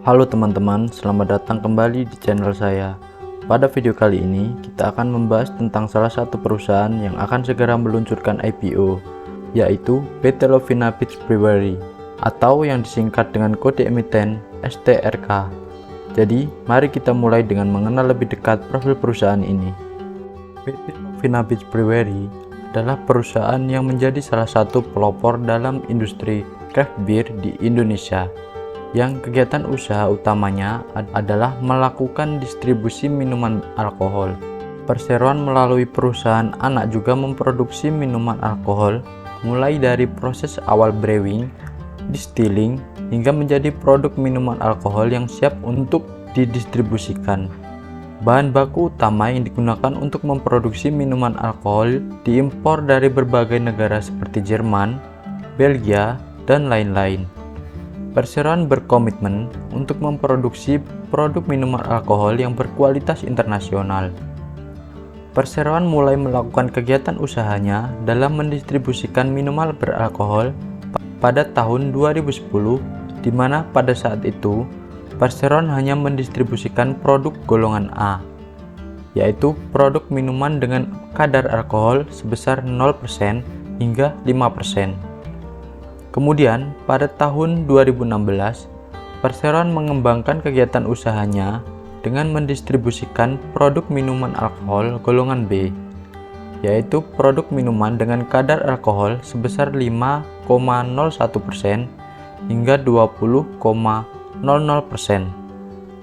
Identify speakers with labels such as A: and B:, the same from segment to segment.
A: Halo teman-teman, selamat datang kembali di channel saya. Pada video kali ini, kita akan membahas tentang salah satu perusahaan yang akan segera meluncurkan IPO, yaitu PT Lovina Beach Brewery, atau yang disingkat dengan kode emiten STRK. Jadi, mari kita mulai dengan mengenal lebih dekat profil perusahaan ini. PT Lovina Beach Brewery adalah perusahaan yang menjadi salah satu pelopor dalam industri craft beer di Indonesia, yang kegiatan usaha utamanya adalah melakukan distribusi minuman alkohol. Perseroan melalui perusahaan anak juga memproduksi minuman alkohol, mulai dari proses awal brewing, distilling, hingga menjadi produk minuman alkohol yang siap untuk didistribusikan. Bahan baku utama yang digunakan untuk memproduksi minuman alkohol diimpor dari berbagai negara seperti Jerman, Belgia, dan lain-lain. Perseroan berkomitmen untuk memproduksi produk minuman alkohol yang berkualitas internasional. Perseroan mulai melakukan kegiatan usahanya dalam mendistribusikan minuman beralkohol pada tahun 2010, di mana pada saat itu Perseroan hanya mendistribusikan produk golongan A, yaitu produk minuman dengan kadar alkohol sebesar 0% hingga 5%. Kemudian, pada tahun 2016, Perseroan mengembangkan kegiatan usahanya dengan mendistribusikan produk minuman alkohol golongan B, yaitu produk minuman dengan kadar alkohol sebesar 5,01% hingga 20,00%,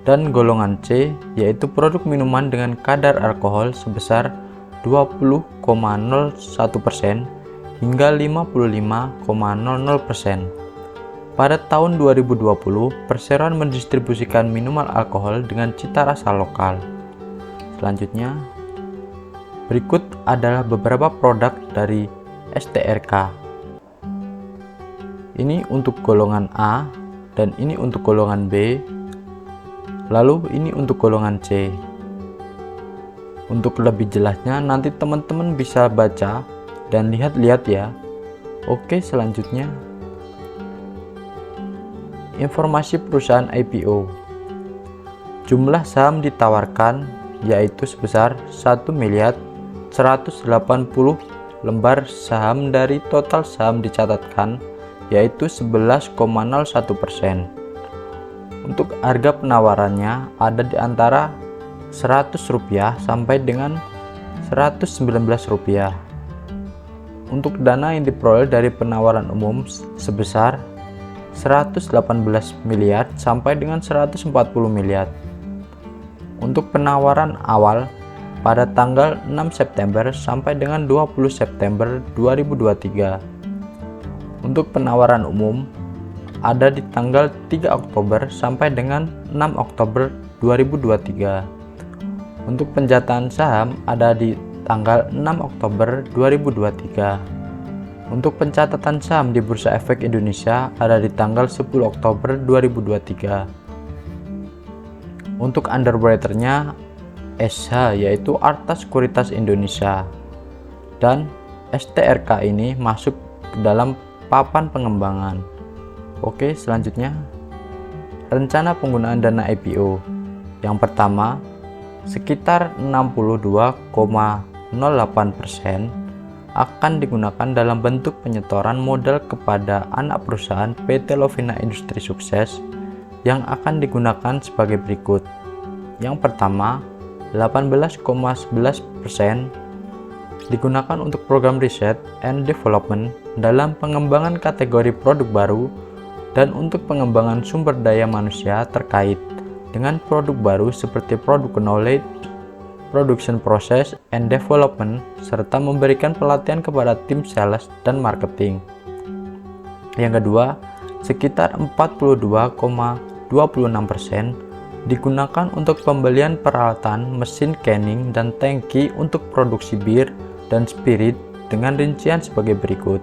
A: dan golongan C, yaitu produk minuman dengan kadar alkohol sebesar 20,01% hingga 55,00%. Pada tahun 2020, Perseroan mendistribusikan minuman alkohol dengan cita rasa lokal. Selanjutnya, berikut adalah beberapa produk dari STRK. Ini untuk golongan A, dan ini untuk golongan B, lalu ini untuk golongan C. Untuk lebih jelasnya nanti teman-teman bisa baca dan lihat-lihat ya. Oke, selanjutnya informasi perusahaan IPO. Jumlah saham ditawarkan yaitu sebesar 1.180 lembar saham dari total saham dicatatkan, yaitu 11,01%. Untuk harga penawarannya ada di antara Rp100 sampai dengan Rp119. Untuk dana yang diperoleh dari penawaran umum sebesar 118 miliar sampai dengan 140 miliar. Untuk penawaran awal pada tanggal 6 September sampai dengan 20 September 2023. Untuk penawaran umum ada di tanggal 3 Oktober sampai dengan 6 Oktober 2023. Untuk penjataan saham ada di tanggal 6 Oktober 2023. Untuk pencatatan saham di Bursa Efek Indonesia ada di tanggal 10 Oktober 2023. Untuk underwriternya SH, yaitu Arta Sekuritas Indonesia, dan STRK ini masuk ke dalam papan pengembangan. Oke, selanjutnya rencana penggunaan dana IPO. Yang pertama, sekitar 62,08% akan digunakan dalam bentuk penyetoran modal kepada anak perusahaan PT Lovina Industri Sukses yang akan digunakan sebagai berikut. Yang pertama, 18,11% digunakan untuk program riset and development dalam pengembangan kategori produk baru dan untuk pengembangan sumber daya manusia terkait dengan produk baru seperti produk knowledge, production process and development, serta memberikan pelatihan kepada tim sales dan marketing. Yang kedua, sekitar 42,26% digunakan untuk pembelian peralatan mesin canning dan tangki untuk produksi bir dan spirit dengan rincian sebagai berikut.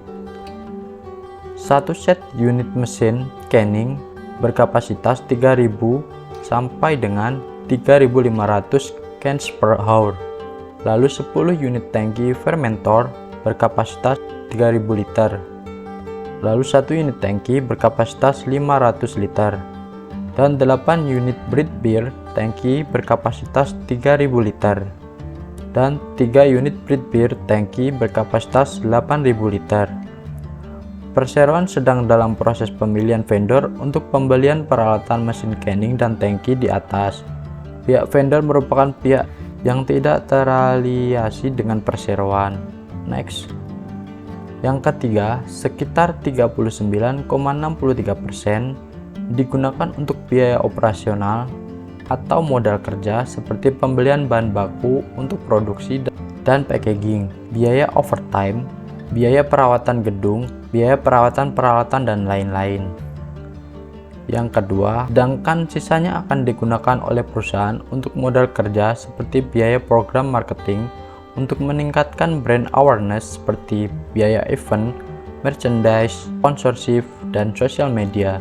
A: Satu set unit mesin canning berkapasitas 3.000 sampai dengan 3.500 cans per hour. Lalu 10 unit tangki fermentor berkapasitas 3.000 liter. Lalu 1 unit tangki berkapasitas 500 liter. dan 8 unit Brit Beer tangki berkapasitas 3000 liter dan 3 unit Brit Beer tangki berkapasitas 8000 liter. Perseroan sedang dalam proses pemilihan vendor untuk pembelian peralatan mesin canning dan tangki di atas. Pihak vendor merupakan pihak yang tidak terafiliasi dengan perseroan. Next. Yang ketiga, sekitar 39,63% digunakan untuk biaya operasional atau modal kerja seperti pembelian bahan baku untuk produksi dan packaging, biaya overtime, biaya perawatan gedung, biaya perawatan peralatan, dan lain-lain. Yang kedua, sedangkan sisanya akan digunakan oleh perusahaan untuk modal kerja seperti biaya program marketing untuk meningkatkan brand awareness seperti biaya event, merchandise, sponsorship, dan sosial media,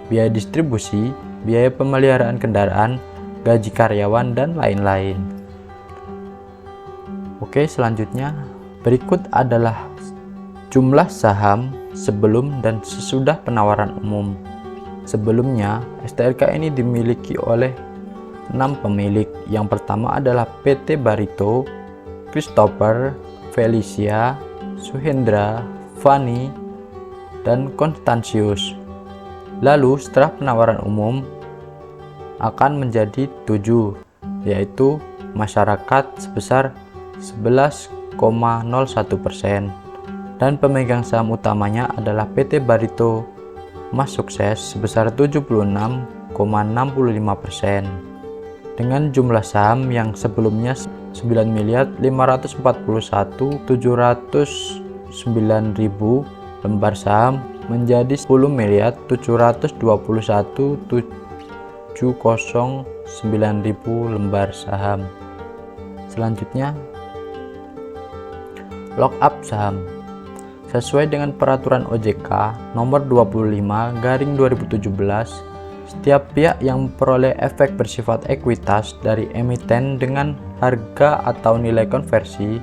A: biaya distribusi, biaya pemeliharaan kendaraan, gaji karyawan, dan lain-lain. Oke, selanjutnya berikut adalah jumlah saham sebelum dan sesudah penawaran umum. Sebelumnya, STRK ini dimiliki oleh 6 pemilik. Yang pertama adalah PT Barito, Christopher, Felicia, Suhendra, Fani, dan Constantius. Lalu setelah penawaran umum akan menjadi 7, yaitu masyarakat sebesar 11,01%, dan pemegang saham utamanya adalah PT Barito Mas Sukses sebesar 76,65%, dengan jumlah saham yang sebelumnya 9.541.709.000 lembar saham menjadi 10.721.709.000 lembar saham. Selanjutnya, lock up saham. Sesuai dengan peraturan OJK nomor 25/2017, setiap pihak yang memperoleh efek bersifat ekuitas dari emiten dengan harga atau nilai konversi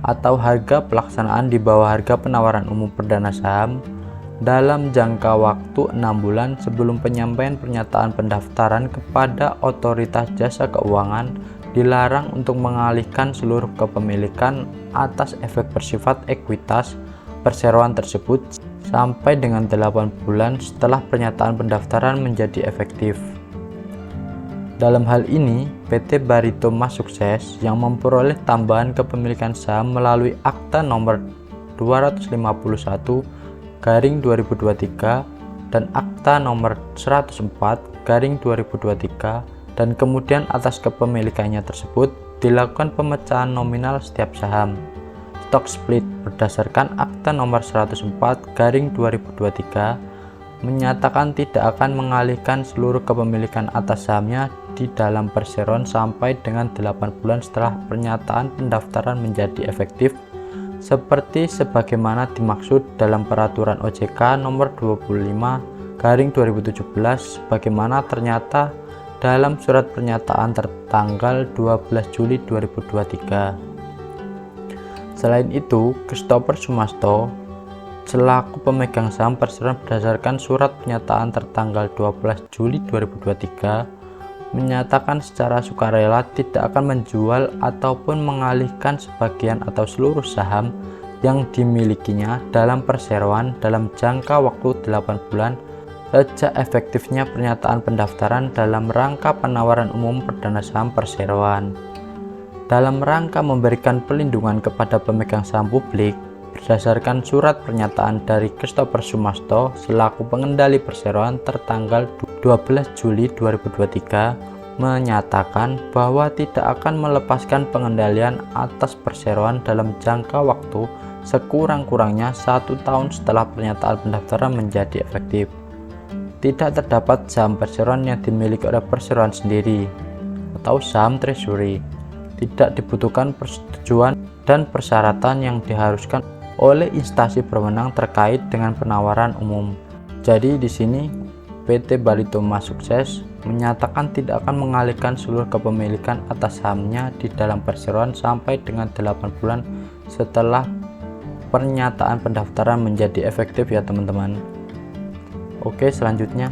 A: atau harga pelaksanaan di bawah harga penawaran umum perdana saham dalam jangka waktu 6 bulan sebelum penyampaian pernyataan pendaftaran kepada Otoritas Jasa Keuangan dilarang untuk mengalihkan seluruh kepemilikan atas efek bersifat ekuitas perseroan tersebut sampai dengan 8 bulan setelah pernyataan pendaftaran menjadi efektif. Dalam hal ini, PT Barito Mas Sukses yang memperoleh tambahan kepemilikan saham melalui Akta nomor 251/2023 dan Akta nomor 104/2023, dan kemudian atas kepemilikannya tersebut dilakukan pemecahan nominal setiap saham stock split berdasarkan Akta nomor 104/2023 menyatakan tidak akan mengalihkan seluruh kepemilikan atas sahamnya di dalam perseroan sampai dengan 8 bulan setelah pernyataan pendaftaran menjadi efektif seperti sebagaimana dimaksud dalam peraturan OJK nomor 25/2017 sebagaimana ternyata dalam surat pernyataan tertanggal 12 Juli 2023. Selain itu, Christopher Sumasto selaku pemegang saham perseroan berdasarkan surat pernyataan tertanggal 12 Juli 2023 menyatakan secara sukarela tidak akan menjual ataupun mengalihkan sebagian atau seluruh saham yang dimilikinya dalam perseroan dalam jangka waktu 8 bulan sejak efektifnya pernyataan pendaftaran dalam rangka penawaran umum perdana saham perseroan. Dalam rangka memberikan perlindungan kepada pemegang saham publik, berdasarkan surat pernyataan dari Christopher Sumasto selaku pengendali perseroan tertanggal 12 Juli 2023 menyatakan bahwa tidak akan melepaskan pengendalian atas perseroan dalam jangka waktu sekurang-kurangnya 1 tahun setelah pernyataan pendaftaran menjadi efektif. Tidak terdapat saham perseroan yang dimiliki oleh perseroan sendiri atau saham treasury. Tidak dibutuhkan persetujuan dan persyaratan yang diharuskan oleh instansi berwenang terkait dengan penawaran umum. Jadi di sini PT Barito Mas Sukses menyatakan tidak akan mengalihkan seluruh kepemilikan atas sahamnya di dalam perseroan sampai dengan 8 bulan setelah pernyataan pendaftaran menjadi efektif ya teman-teman. Oke, selanjutnya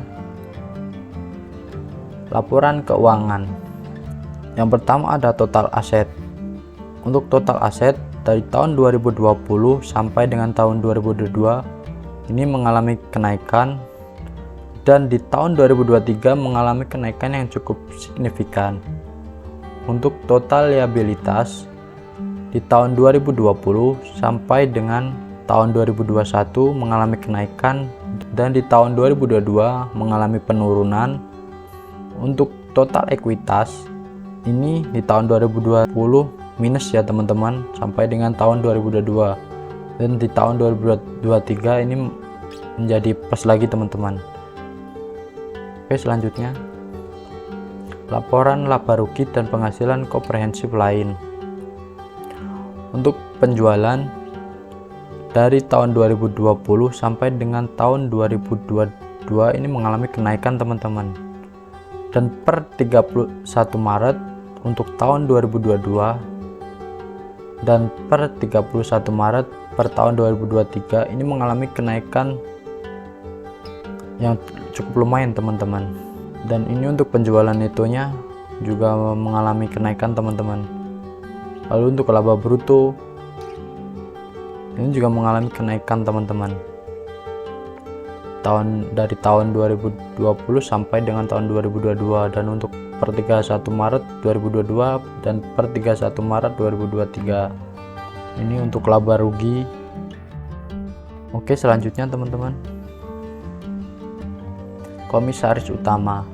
A: Laporan keuangan. Yang pertama ada total aset. Untuk total aset dari tahun 2020 sampai dengan tahun 2022 ini mengalami kenaikan, dan di tahun 2023 mengalami kenaikan yang cukup signifikan. Untuk total liabilitas di tahun 2020 sampai dengan tahun 2021 mengalami kenaikan, dan di tahun 2022 mengalami penurunan. Untuk total ekuitas ini di tahun 2020 minus ya teman-teman, sampai dengan tahun 2022, dan di tahun 2023 ini menjadi plus lagi teman-teman. Oke, selanjutnya laporan laba rugi dan penghasilan komprehensif lain. Untuk penjualan dari tahun 2020 sampai dengan tahun 2022 ini mengalami kenaikan teman-teman, dan per 31 Maret untuk tahun 2022 dan per 31 Maret per tahun 2023 ini mengalami kenaikan yang cukup lumayan teman-teman. Dan ini untuk penjualan netonya juga mengalami kenaikan teman-teman. Lalu untuk laba bruto ini juga mengalami kenaikan teman-teman, dari tahun 2020 sampai dengan tahun 2022, dan untuk per 31 Maret 2022 dan per 31 Maret 2023 ini untuk laba rugi. Oke, selanjutnya teman-teman, komisaris utama,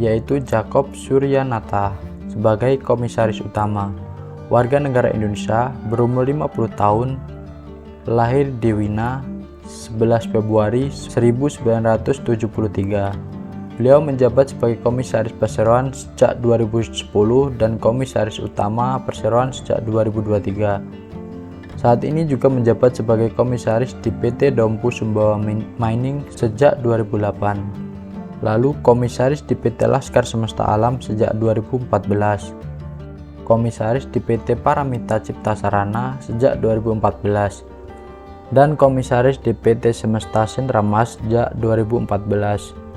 A: yaitu Jacob Suryanata sebagai komisaris utama, warga negara Indonesia, berumur 50 tahun, lahir di Wina 11 Februari 1973. Beliau menjabat sebagai komisaris perseroan sejak 2010 dan komisaris utama perseroan sejak 2023. Saat ini juga menjabat sebagai komisaris di PT Dompu Sumbawa Mining sejak 2008. Lalu komisaris di PT Laskar Semesta Alam sejak 2014. Komisaris di PT Paramita Cipta Sarana sejak 2014. Dan komisaris di PT Semesta Sindramas sejak 2014.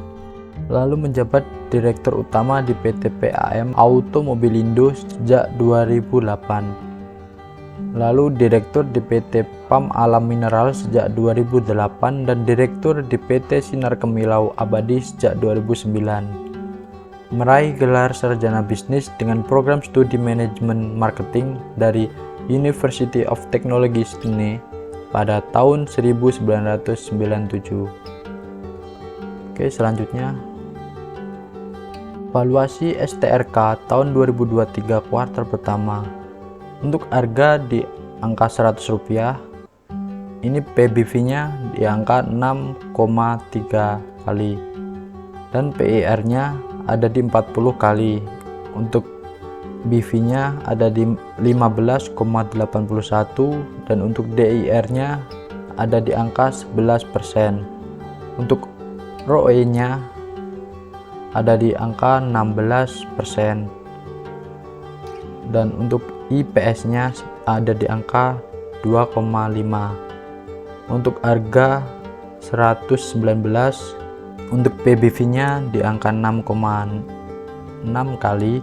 A: Lalu menjabat direktur utama di PT PAM Automobilindo sejak 2008. Lalu direktur di PT PAM Alam Mineral sejak 2008 dan direktur di PT Sinar Kemilau Abadi sejak 2009. Meraih gelar sarjana bisnis dengan program studi manajemen marketing dari University of Technology Sydney pada tahun 1997. Oke, selanjutnya valuasi STRK tahun 2023 kuartal pertama. Untuk harga di angka Rp100, ini PBV-nya di angka 6,3 kali dan PER-nya ada di 40 kali. Untuk BV-nya ada di 15,81 dan untuk DIR-nya ada di angka 11%. Untuk ROE-nya ada di angka 16% dan untuk IPS-nya ada di angka 2,5. Untuk harga 119, untuk PBV-nya di angka 6,6 kali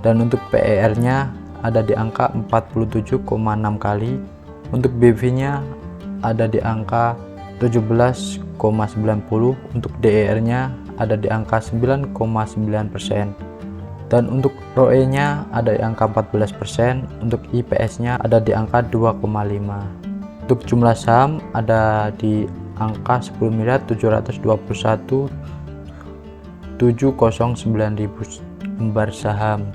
A: dan untuk PER-nya ada di angka 47,6 kali. Untuk BV-nya ada di angka 17,90. Untuk DER-nya ada di angka 9,9% dan untuk ROE-nya ada di angka 14%. Untuk IPS-nya ada di angka 2,5. Untuk jumlah saham ada di angka 10.721.709.000 lembar saham.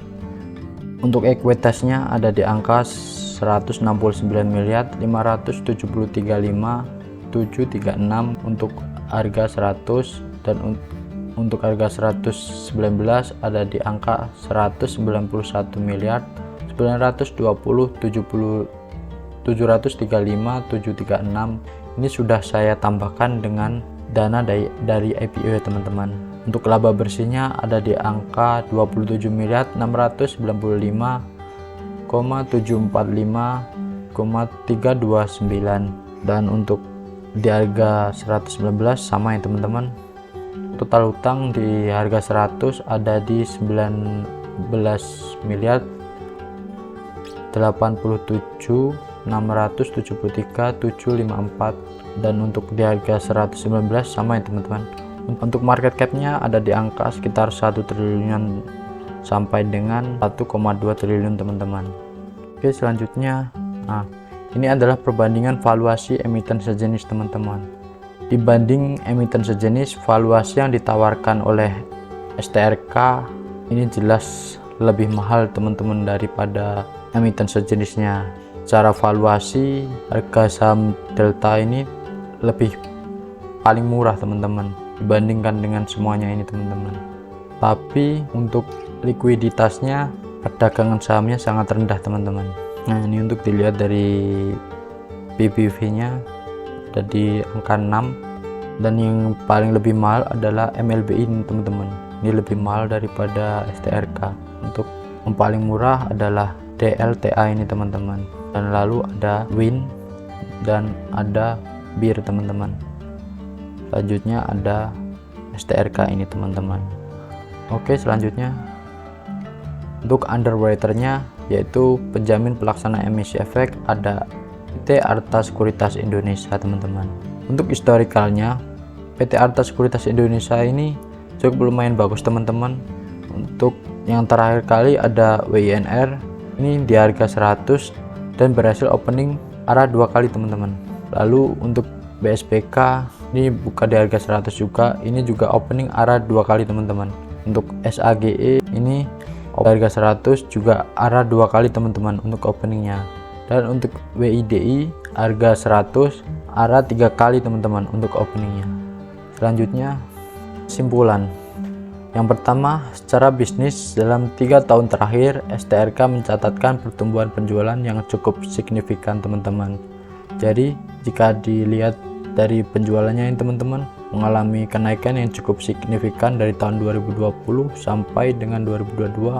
A: Untuk ekuitasnya ada di angka 169.573.576 untuk harga 100 dan untuk harga 119 ada di angka 191.420.735.736. Ini sudah saya tambahkan dengan dana dari IPO ya teman-teman. Untuk laba bersihnya ada di angka 27.745,329 dan untuk di harga 119 sama ya teman-teman. total utang di harga 100 ada di 19 miliar 87.673.754, dan untuk di harga 119 sama ya teman-teman. Untuk market capnya ada di angka sekitar 1 triliun sampai dengan 1,2 triliun teman-teman. Oke, selanjutnya ini adalah perbandingan valuasi emiten sejenis teman-teman. Dibanding emiten sejenis, valuasi yang ditawarkan oleh STRK ini jelas lebih mahal teman-teman daripada emiten sejenisnya. Secara valuasi, harga saham Delta ini lebih paling murah teman-teman dibandingkan dengan semuanya ini teman-teman. Tapi untuk likuiditasnya, perdagangan sahamnya sangat rendah teman-teman. Nah, ini untuk dilihat dari PBV nya ada di angka 6, dan yang paling lebih mahal adalah MLBI ini teman-teman. Ini lebih mahal daripada STRK. Untuk yang paling murah adalah DLTA ini teman-teman, dan lalu ada WIN dan ada BIR teman-teman. Selanjutnya ada STRK ini teman-teman. Oke, selanjutnya untuk underwriternya yaitu penjamin pelaksana emisi efek ada PT Arta Sekuritas Indonesia teman-teman. Untuk historikalnya, PT Arta Sekuritas Indonesia ini cukup lumayan bagus teman-teman. Untuk yang terakhir kali ada WINR ini di harga 100 dan berhasil opening arah 2 kali teman-teman. Lalu untuk BSPK ini buka di harga 100 juga, ini juga opening arah 2 kali teman-teman. Untuk SAGE ini harga 100 juga arah 2 kali teman-teman untuk openingnya. Dan untuk WIDI harga 100 arah 3 kali teman-teman untuk openingnya. Selanjutnya kesimpulan. Yang pertama, secara bisnis dalam 3 tahun terakhir STRK mencatatkan pertumbuhan penjualan yang cukup signifikan teman-teman. Jadi jika dilihat dari penjualannya ini teman-teman mengalami kenaikan yang cukup signifikan dari tahun 2020 sampai dengan 2022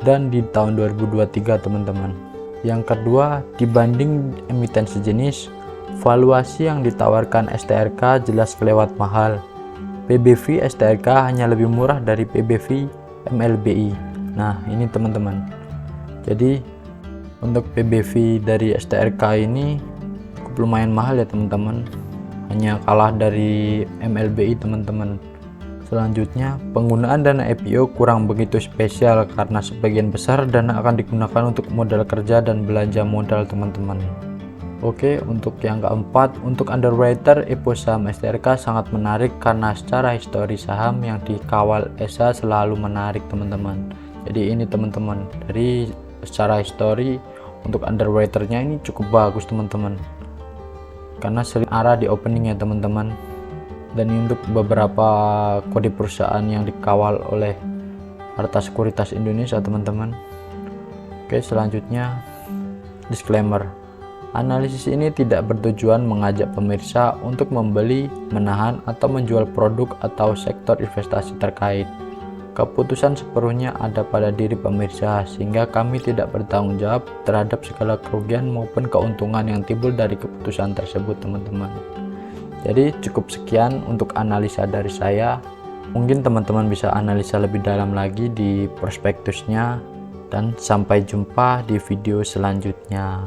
A: dan di tahun 2023 teman-teman. Yang kedua, dibanding emiten sejenis, valuasi yang ditawarkan STRK jelas kelewat mahal. PBV STRK hanya lebih murah dari PBV MLBI. Nah, ini teman-teman. Jadi untuk PBV dari STRK ini cukup lumayan mahal ya teman-teman. Hanya kalah dari MLBI teman-teman. Selanjutnya, penggunaan dana IPO kurang begitu spesial karena sebagian besar dana akan digunakan untuk modal kerja dan belanja modal teman-teman. Oke, untuk yang keempat, untuk underwriter EPOS saham STRK sangat menarik karena secara histori saham yang dikawal ESA selalu menarik teman-teman. Jadi ini teman-teman, dari secara histori untuk underwriternya ini cukup bagus teman-teman, karena sering arah di opening ya teman-teman. Dan ini untuk beberapa kode perusahaan yang dikawal oleh Arta Sekuritas Indonesia teman-teman. Oke, selanjutnya disclaimer. Analisis ini tidak bertujuan mengajak pemirsa untuk membeli, menahan, atau menjual produk atau sektor investasi terkait. Keputusan sepenuhnya ada pada diri pemirsa, sehingga kami tidak bertanggung jawab terhadap segala kerugian maupun keuntungan yang timbul dari keputusan tersebut teman-teman. Jadi cukup sekian untuk analisa dari saya. Mungkin teman-teman bisa analisa lebih dalam lagi di prospektusnya, dan sampai jumpa di video selanjutnya.